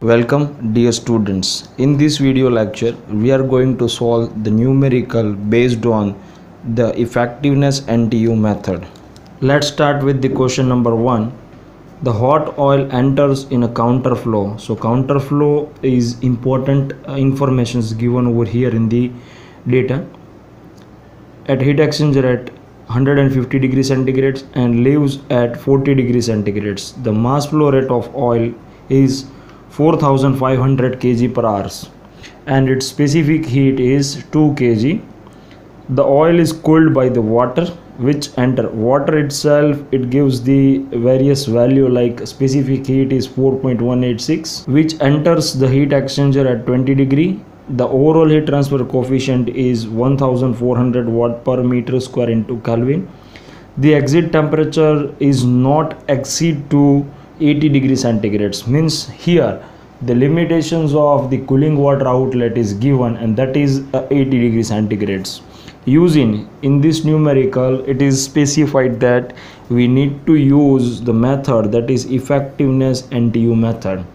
Welcome dear students. In this video lecture we are going to solve the numerical based on the effectiveness NTU method. Let's start with the question number 1. The hot oil enters in a counterflow. So counterflow is important information is given over here in the data. At heat exchanger at 150 degrees centigrade and leaves at 40 degrees centigrade. The mass flow rate of oil is 4500 kg per hour and its specific heat is 2 kg. The oil is cooled by the water which enter water itself. It gives the various value like specific heat is 4.186 which enters the heat exchanger at 20 degree. The overall heat transfer coefficient is 1400 watt per meter square into Kelvin. The exit temperature is not exceed to 80 degrees centigrade. Means here the limitations of the cooling water outlet is given and that is 80 degrees centigrade. Using in this numerical it is specified that we need to use the method that is effectiveness NTU method.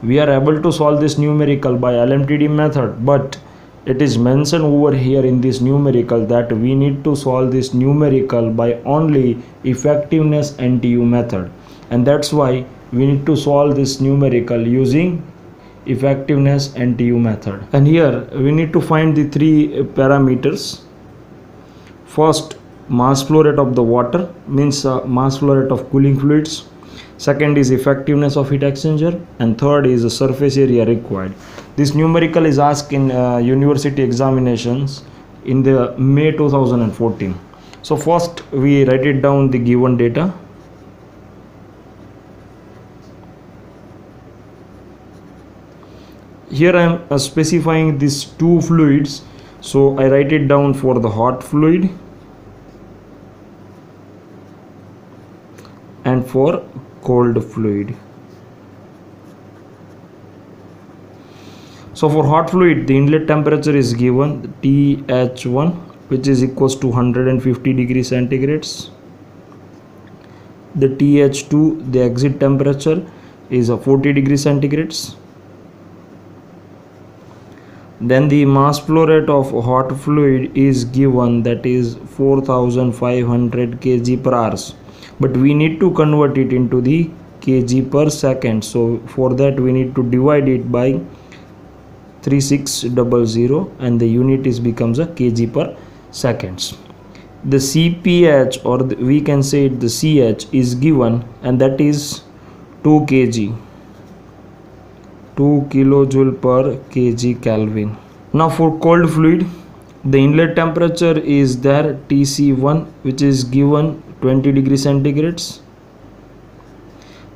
We are able to solve this numerical by LMTD method, but it is mentioned over here in this numerical that we need to solve this numerical by only effectiveness NTU method, and that's why we need to solve this numerical using effectiveness NTU method. And here we need to find the three parameters. First, mass flow rate of the water, means mass flow rate of cooling fluids. Second is effectiveness of heat exchanger, and third is the surface area required. This numerical is asked in university examinations in the May 2014. So first we write it down the given data. Here I am specifying these two fluids, so I write it down for the hot fluid and for cold fluid. So for hot fluid the inlet temperature is given TH1 which is equals to 150 degrees centigrade. The TH2 the exit temperature is 40 degrees centigrade. Then the mass flow rate of hot fluid is given, that is 4500 kg per hour, but we need to convert it into the kg per second. So for that we need to divide it by 3600 and the unit is becomes a kg per seconds. The CPH or we can say the CH is given and that is 2 kg, 2 kilojoule per kg Kelvin. Now for cold fluid the inlet temperature is there TC1 which is given 20 degrees centigrade.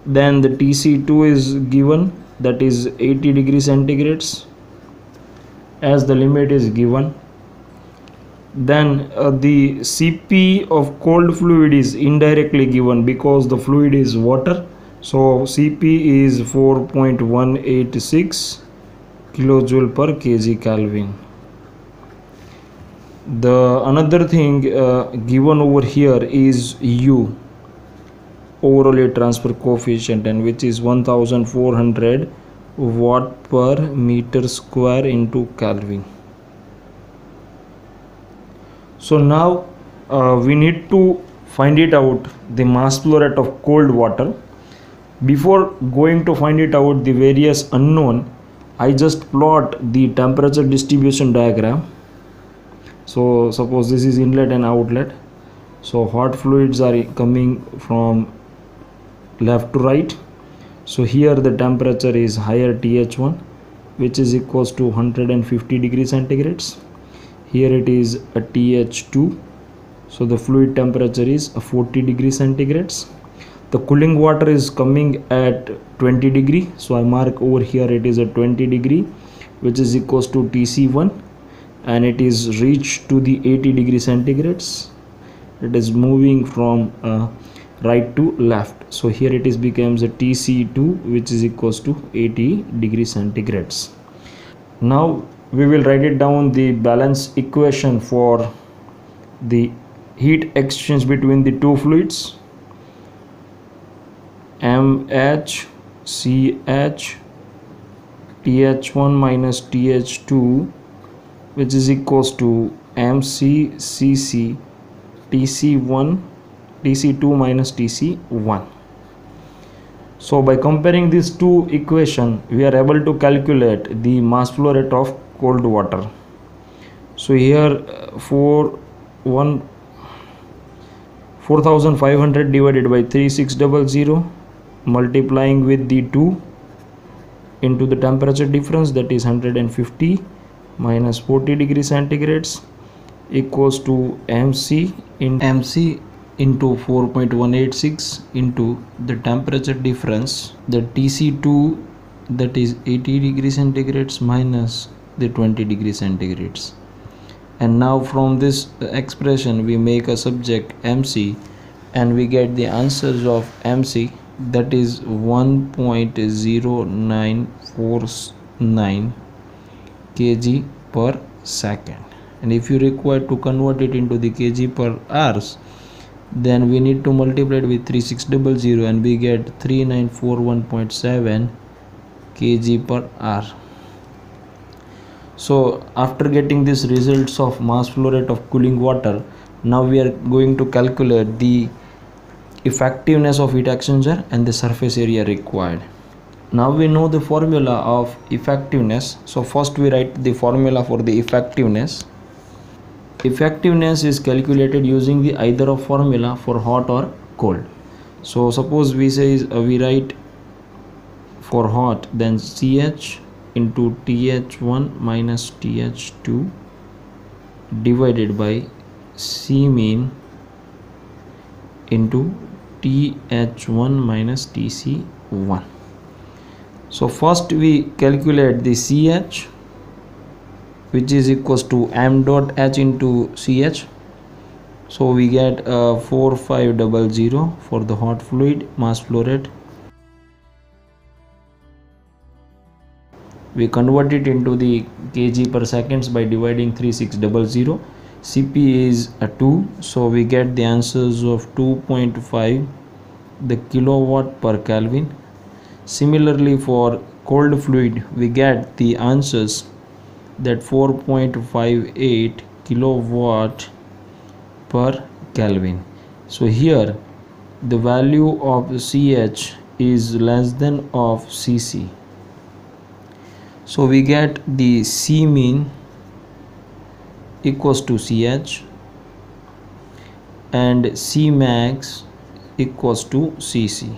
Then the TC2 is given, that is 80 degrees centigrade as the limit is given. Then the CP of cold fluid is indirectly given because the fluid is water. So CP is 4.186 kilojoule per kg Kelvin. The another thing given over here is U, overall heat transfer coefficient, and which is 1400 watt per meter square into Kelvin. So now we need to find it out the mass flow rate of cold water. Before going to find it out the various unknown, I just plot the temperature distribution diagram. So suppose this is inlet and outlet. So hot fluids are coming from left to right. So here the temperature is higher TH1 which is equals to 150 degrees centigrade. Here it is a TH2. So the fluid temperature is 40 degrees centigrade. The cooling water is coming at 20 degree. So I mark over here it is a 20 degree which is equals to TC1 and it is reached to the 80 degrees centigrade. It is moving from right to left. So here it is becomes a TC2 which is equals to 80 degrees centigrade. Now we will write it down the balance equation for the heat exchange between the two fluids. MHCH TH1 minus TH2, which is equals to MCCC TC2 minus TC1. So by comparing these two equations, we are able to calculate the mass flow rate of cold water. So here 4500 divided by 3600, multiplying with the 2 into the temperature difference, that is 150 minus 40 degrees centigrades, equals to MC into 4.186 into the temperature difference, the TC2, that is 80 degrees centigrades minus the 20 degrees centigrades. And now from this expression we make a subject MC, and we get the answers of MC, that is 1.0949 kg per second. And if you require to convert it into the kg per hours, then we need to multiply it with 3600 and we get 3941.7 kg per hour. So after getting these results of mass flow rate of cooling water, now we are going to calculate the effectiveness of heat exchanger and the surface area required. Now we know the formula of effectiveness. So first we write the formula for the effectiveness. Effectiveness is calculated using the either of formula for hot or cold. So suppose we say we write for hot, then CH into TH1 minus TH2 divided by C mean into TH1 minus TC1. So first we calculate the CH, which is equals to m dot h into CH. So we get 4500 for the hot fluid mass flow rate. We convert it into the kg per seconds by dividing 3600. Cp is 2, so we get the answers of 2.5 the kilowatt per Kelvin. Similarly for cold fluid we get the answers that 4.58 kilowatt per Kelvin. So here the value of CH is less than of CC. So we get the C mean equals to CH and C max equals to CC.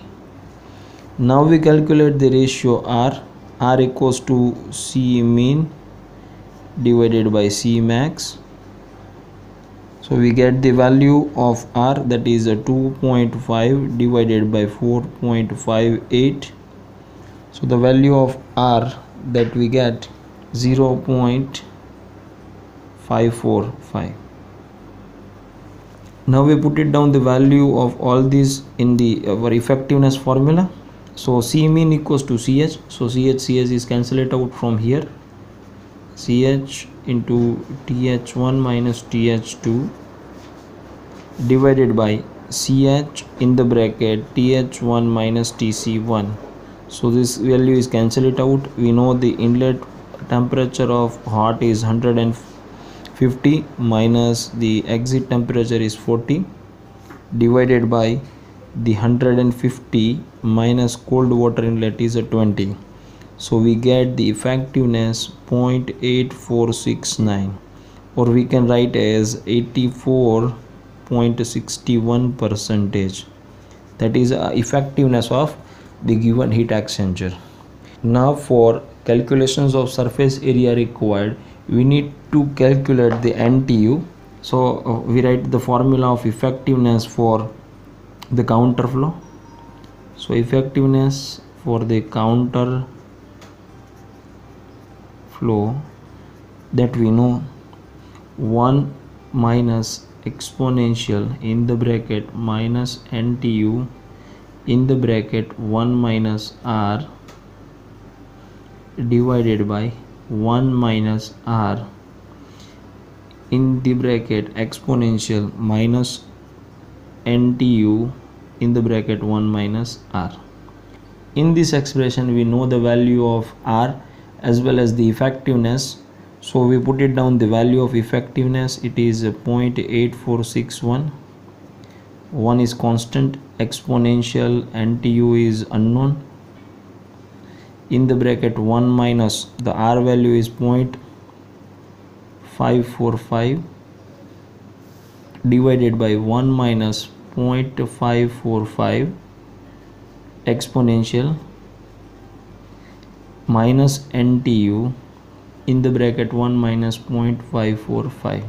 Now we calculate the ratio R equals to C mean divided by C max. So we get the value of R, that is a 2.5 divided by 4.58. So the value of R that we get 0.545. Now we put it down the value of all these in the our effectiveness formula. So C mean equals to CH, so CH is cancelled out from here. CH into TH1 minus TH2 divided by CH in the bracket TH1 minus TC1. So this value is cancelled out. We know the inlet temperature of hot is 150 minus the exit temperature is 40 divided by the 150 minus cold water inlet is 20. So we get the effectiveness 0.8469, or we can write as 84.61 percentage. That is effectiveness of the given heat exchanger. Now for calculations of surface area required, we need to calculate the NTU. So we write the formula of effectiveness for the counter flow. So effectiveness for the counter flow, that we know 1 minus exponential in the bracket minus NTU in the bracket 1 minus R divided by 1 minus R in the bracket exponential minus NTU in the bracket 1 minus R. In this expression we know the value of R as well as the effectiveness. So we put it down the value of effectiveness. It is 0.8461. 1 is constant, exponential NTU is unknown. In the bracket 1 minus the R value is 0.545 divided by 1 minus 0.545 exponential minus NTU in the bracket 1 minus 0.545.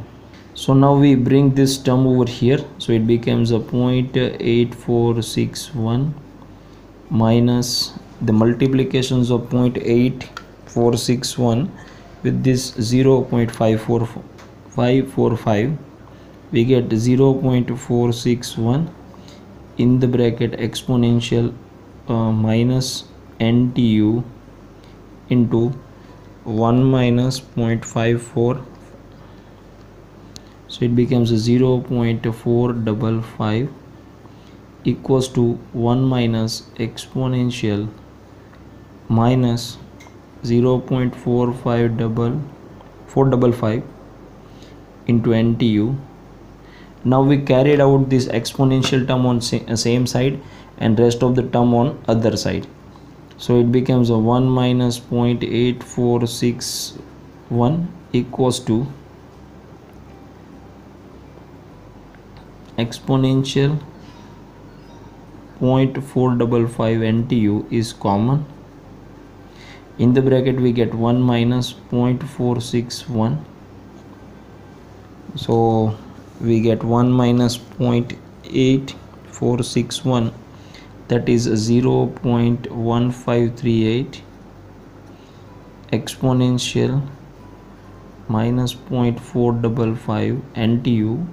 So now we bring this term over here, so it becomes a 0.8461 minus the multiplications of 0.8461 with this 0.545, we get 0.461 in the bracket exponential minus NTU into 1 minus 0.54, so it becomes 0.455 equals to 1 minus exponential minus 0.455 into NTU. Now we carried out this exponential term on same side and rest of the term on other side, so it becomes a 1 minus 0.8461 equals to exponential 0.455 NTU is common. In the bracket we get 1 minus 0.461, so we get 1 minus 0.8461, that is 0.1538 exponential minus 0.455 NTU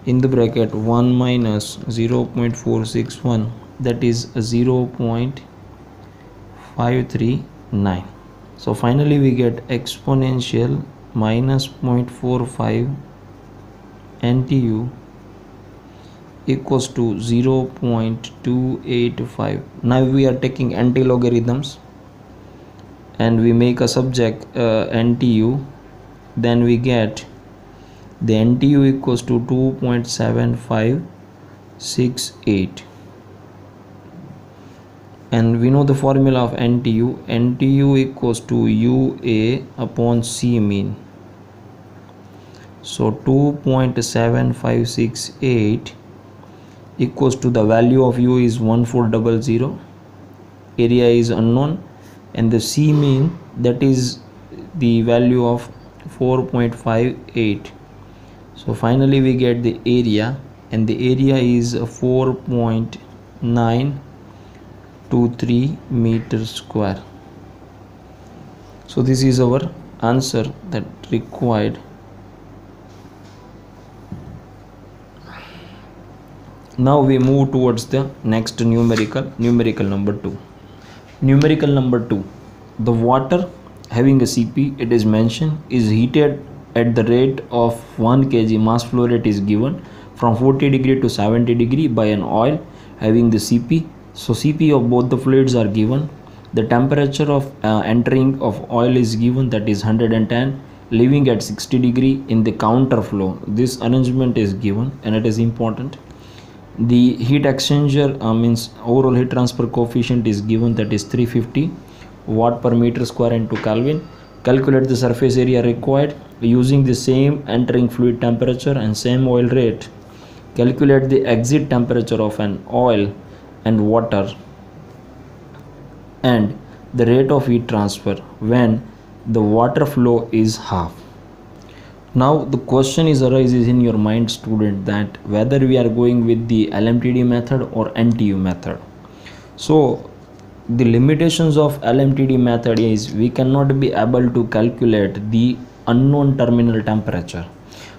in the bracket 1 minus 0.461, that is 0.539. So finally we get exponential minus 0.45 NTU equals to 0.285. Now we are taking anti-logarithms and we make a subject NTU, then we get the NTU equals to 2.7568, and we know the formula of NTU. NTU equals to UA upon C mean. So 2.7568 equals to the value of U is 1400, area is unknown, and the C mean, that is the value of 4.58. So finally we get the area, and the area is 4.923 meters square. So this is our answer that required. Now we move towards the next numerical number 2. Numerical number 2, the water having a Cp, it is mentioned, is heated at the rate of 1 kg mass flow rate is given from 40 degree to 70 degree by an oil having the Cp. So Cp of both the fluids are given. The temperature of entering of oil is given, that is 110, leaving at 60 degree in the counter flow. This arrangement is given and it is important. The heat exchanger means overall heat transfer coefficient is given, that is 350 watt per meter square into Kelvin. Calculate the surface area required using the same entering fluid temperature and same oil rate. Calculate the exit temperature of an oil and water and the rate of heat transfer when the water flow is half. Now the question arises in your mind, student, that whether we are going with the LMTD method or NTU method. So the limitations of LMTD method is we cannot be able to calculate the unknown terminal temperature.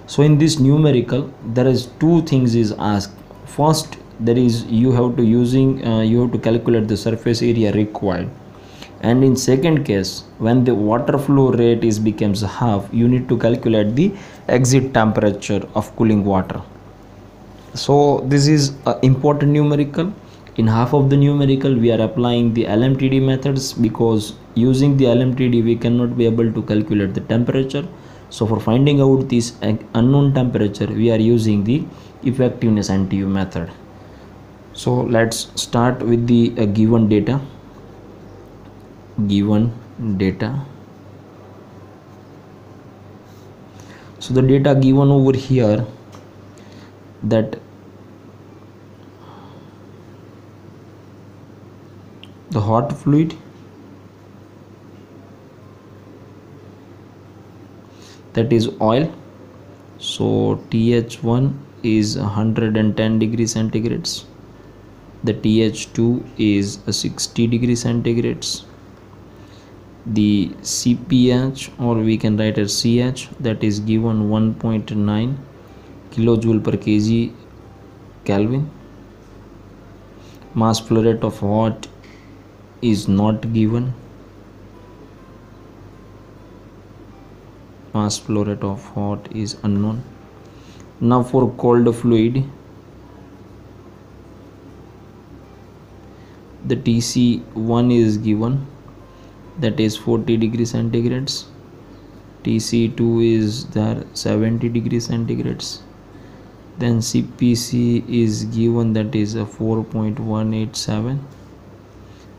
So in this numerical there is two things is asked. First, there is you have to calculate the surface area required, and in second case, when the water flow rate becomes half, you need to calculate the exit temperature of cooling water. So this is an important numerical, In half of the numerical we are applying the LMTD methods, because using the LMTD we cannot be able to calculate the temperature. So for finding out this unknown temperature we are using the effectiveness NTU method. So let's start with the given data. So the data given over here, that the hot fluid, that is oil. So TH1 is 110 degrees centigrades, the TH2 is 60 degrees centigrades, the CPH, or we can write as CH, that is given 1.9 kilojoule per kg Kelvin. Mass flow rate of hot is not given. Mass flow rate of hot is unknown. Now for cold fluid, the TC1 is given, that is 40 degrees centigrades, TC2 is there 70 degrees centigrades, then CPC is given, that is a 4.187.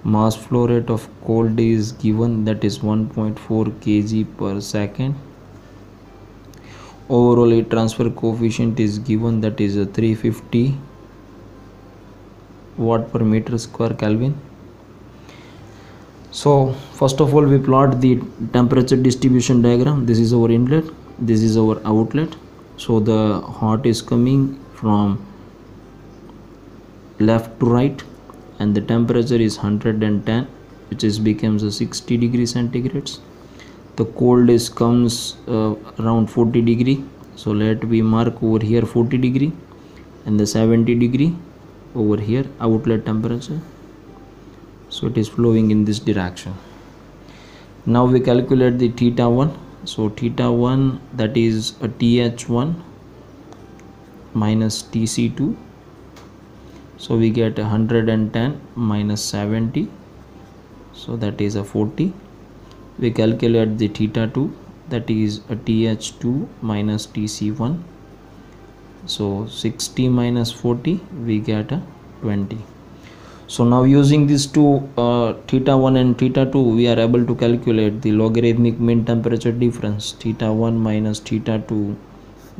Mass flow rate of cold is given, that is 1.4 kg per second. Overall heat transfer coefficient is given, that is a 350 watt per meter square Kelvin. So first of all we plot the temperature distribution diagram. This is our inlet, this is our outlet. So the hot is coming from left to right, and the temperature is 110, which is becomes a 60 degrees centigrades. The cold is comes around 40 degree, so let we mark over here 40 degree, and the 70 degree over here outlet temperature. So it is flowing in this direction. Now we calculate the theta 1. So theta 1, that is a TH1 minus TC2. So we get 110 minus 70, so that is a 40. We calculate the theta 2, that is a TH2 minus TC1. So 60 minus 40, we get a 20. So now using these two theta 1 and theta 2, we are able to calculate the logarithmic mean temperature difference, theta 1 minus theta 2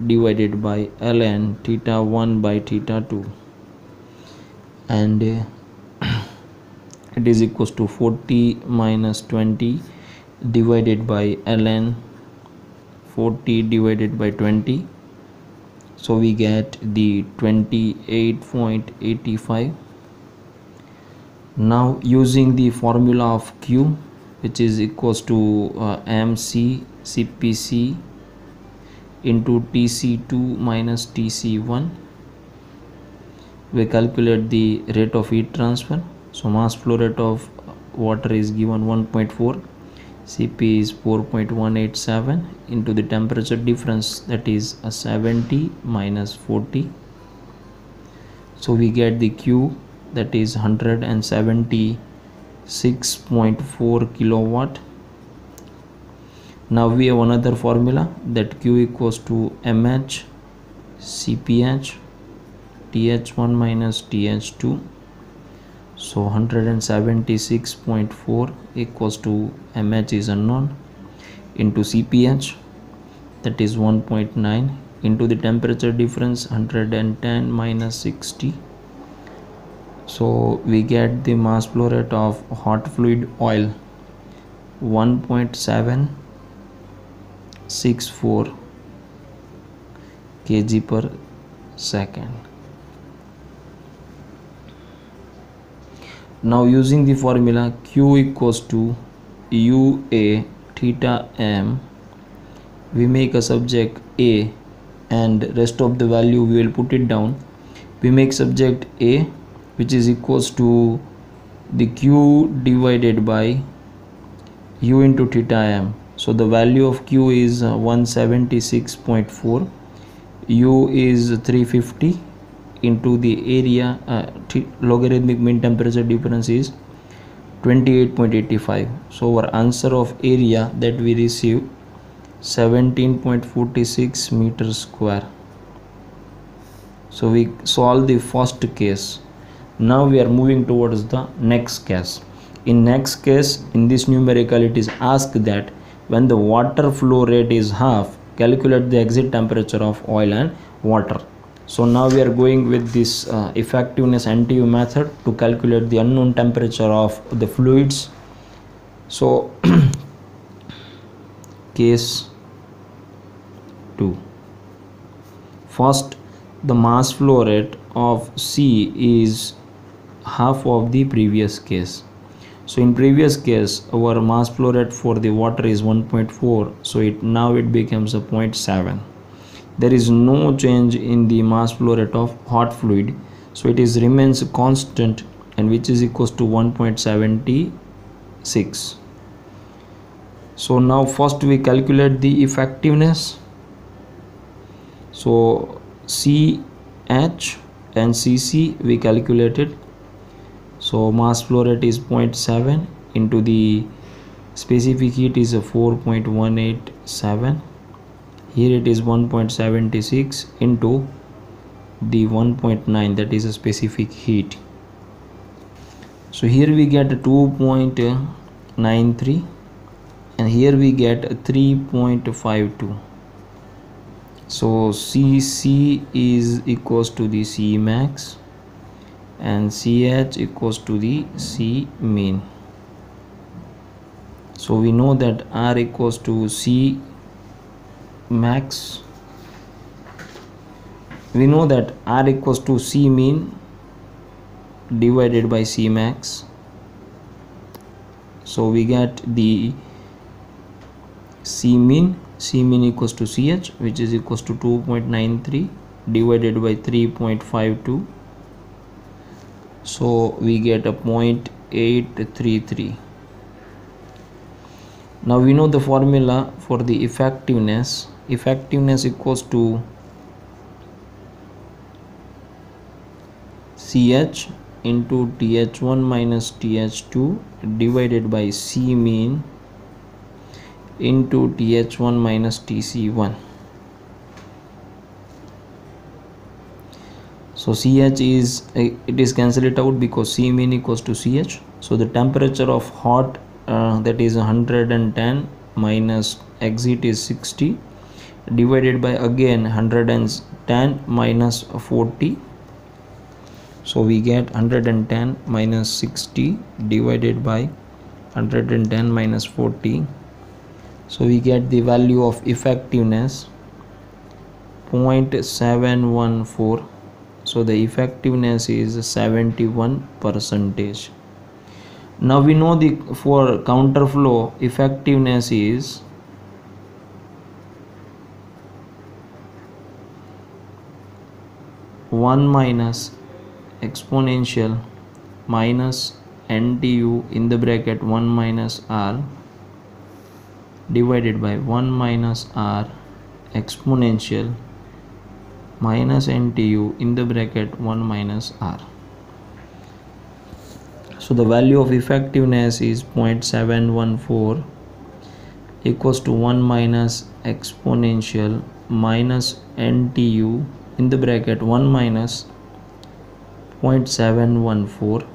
divided by ln theta 1 by theta 2, and it is equals to 40 minus 20 divided by ln 40 divided by 20. So we get the 28.85. Now using the formula of Q, which is equals to MC CPC into TC2 minus TC1, we calculate the rate of heat transfer. So mass flow rate of water is given 1.4, Cp is 4.187 into the temperature difference, that is a 70 minus 40. So we get the Q, that is 176.4 kilowatt. Now we have another formula, that Q equals to mH CPH TH1 minus TH2. So 176.4 equals to mH is unknown into CPH, that is 1.9 into the temperature difference 110 minus 60. So we get the mass flow rate of hot fluid oil 1.764 kg per second. Now using the formula Q equals to UA theta M, we make a subject A and rest of the value we will put it down. We make subject A, which is equals to the Q divided by U into theta M. So the value of Q is 176.4, U is 350 into the area, logarithmic mean temperature difference is 28.85. so our answer of area that we receive 17.46 meters square. So we solve the first case. Now we are moving towards the next case. In next case, in this numerical, it is asked that when the water flow rate is half, calculate the exit temperature of oil and water. So now we are going with this effectiveness NTU method to calculate the unknown temperature of the fluids. So case 2. First, the mass flow rate of C is half of the previous case. So in previous case our mass flow rate for the water is 1.4, so now it becomes a 0.7. There is no change in the mass flow rate of hot fluid, so it is remains constant, and which is equals to 1.76. so now first we calculate the effectiveness. So CH and CC we calculated. So mass flow rate is 0.7 into the specific heat is a 4.187. Here it is 1.76 into the 1.9, that is a specific heat. So here we get 2.93 and here we get 3.52. So CC is equals to the C max and CH equals to the C mean. So we know that R equals to C max. We know that R equals to C mean divided by C max. So we get the C mean equals to CH, which is equals to 2.93 divided by 3.52. So we get a 0.833. Now we know the formula for the effectiveness. Effectiveness equals to CH into TH1 minus TH2 divided by C mean into TH1 minus TC1. So CH is, it is cancelled out because C mean equals to CH. So the temperature of hot, that is 110 minus exit is 60 divided by again 110 minus 40. So we get 110 minus 60 divided by 110 minus 40. So we get the value of effectiveness 0.714. So the effectiveness is 71%. Now we know the for counterflow effectiveness is one minus exponential minus NTU in the bracket 1 minus R divided by 1 minus R exponential minus NTU in the bracket 1 minus R. So the value of effectiveness is 0.714 equals to 1 minus exponential minus NTU in the bracket 1 minus 0.714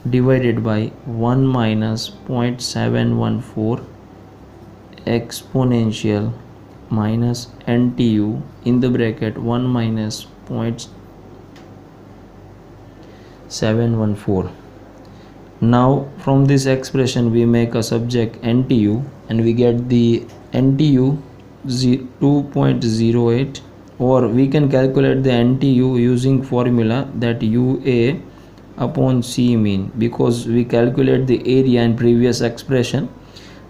divided by 1 minus 0.714 exponential minus NTU in the bracket 1 minus 0.714. Now from this expression we make a subject NTU and we get the NTU 2.08, or we can calculate the NTU using formula that UA upon C mean, because we calculate the area in previous expression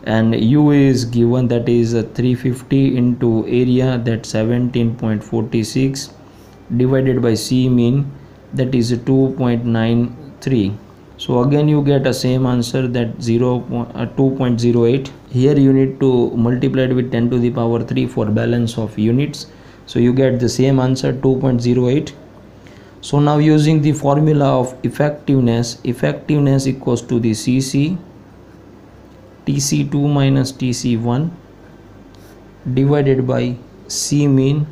and U is given, that is 350 into area, that 17.46 divided by C mean, that is 2.93. So again you get a same answer, that 2.08. Here you need to multiply it with 10 to the power 3 for balance of units. So you get the same answer, 2.08. So now using the formula of effectiveness equals to the Cc Tc2 minus Tc1 divided by C mean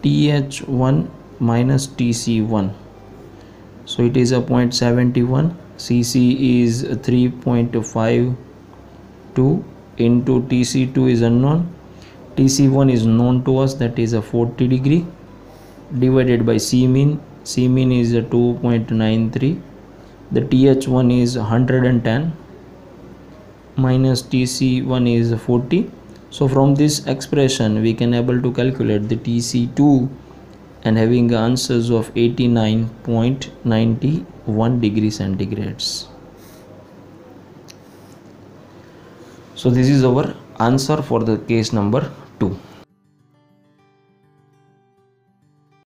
Th1 minus Tc1. So it is a 0.71. Cc is 3.52 into Tc2 is unknown, Tc1 is known to us, that is a 40 degree, divided by C mean is a 2.93. the Th1 is 110 minus Tc1 is 40. So from this expression we can able to calculate the Tc2 and having answers of 89.91 degrees centigrades. So this is our answer for the case number 2.